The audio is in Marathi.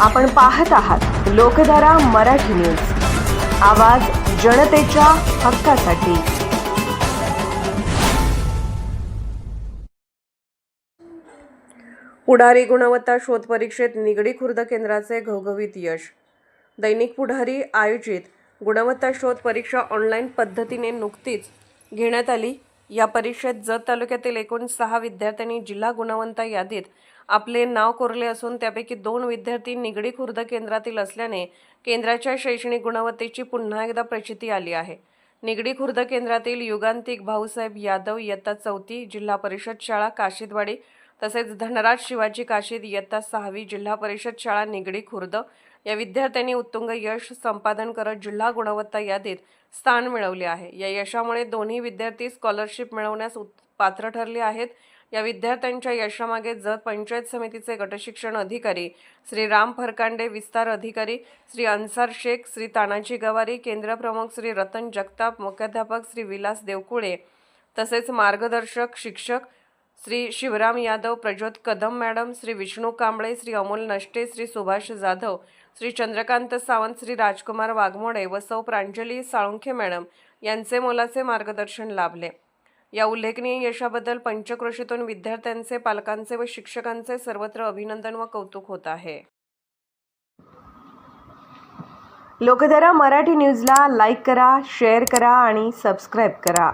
आपण पाहत आहात लोकधारा मराठी न्यूज, आवाज जनतेच्या हक्कासाठी। पुढारी गुणवत्ता शोध परीक्षेत निगडी खुर्द केंद्राचे घवघवीत यश। दैनिक पुढारी आयोजित गुणवत्ता शोध परीक्षा ऑनलाईन पद्धतीने नुकतीच घेण्यात आली। या परीक्षेत जत तालुक्यातील एकूण 6 विद्यार्थ्यांनी जिल्हा गुणवंता यादीत आपले नाव कोरले असून त्यापैकी 2 विद्यार्थी निगडी खुर्द केंद्रातील असल्याने केंद्राच्या शैक्षणिक गुणवत्तेची पुन्हा एकदा प्रचिती आली आहे। निगडी खुर्द केंद्रातील युगांतिक भाऊसाहेब यादव इयत्ता 4थी जिल्हा परिषद शाळा काशिदवाडी तसेच धनराज शिवाजी काशीद इयत्ता 6वी जिल्हा परिषद शाळा निगडी खुर्द या विद्यार्थ्यांनी उत्तुंग यश संपादन करत जिल्हा गुणवत्ता यादीत स्थान मिळवले आहे। या यशामुळे दोन्ही विद्यार्थी स्कॉलरशिप मिळवण्यास पात्र ठरले आहेत। या विद्यार्थ्यांच्या यशामागे जत पंचायत समितीचे गटशिक्षण अधिकारी श्री राम फरकांडे, विस्तार अधिकारी श्री अन्सार शेख, श्री तानाजी गवारी, केंद्र प्रमुख श्री रतन जगताप, मुख्याध्यापक श्री विलास देवकुळे तसेच मार्गदर्शक शिक्षक श्री शिवराम यादव, प्रज्योत कदम मॅडम, श्री विष्णू कांबळे, श्री अमोल नष्टे, श्री सुभाष जाधव, श्री चंद्रकांत सावंत, श्री राजकुमार वाघमोडे व सौ प्रांजली साळुंखे मॅडम यांचे मोलाचे मार्गदर्शन लाभले। या उल्लेखनीय यशाबद्दल पंचक्रोशीतून विद्यार्थ्यांचे, पालकांचे व शिक्षकांचे सर्वत्र अभिनंदन व कौतुक होत आहे। लोकधारा मराठी न्यूजला लाईक करा, शेअर करा आणि सबस्क्राईब करा।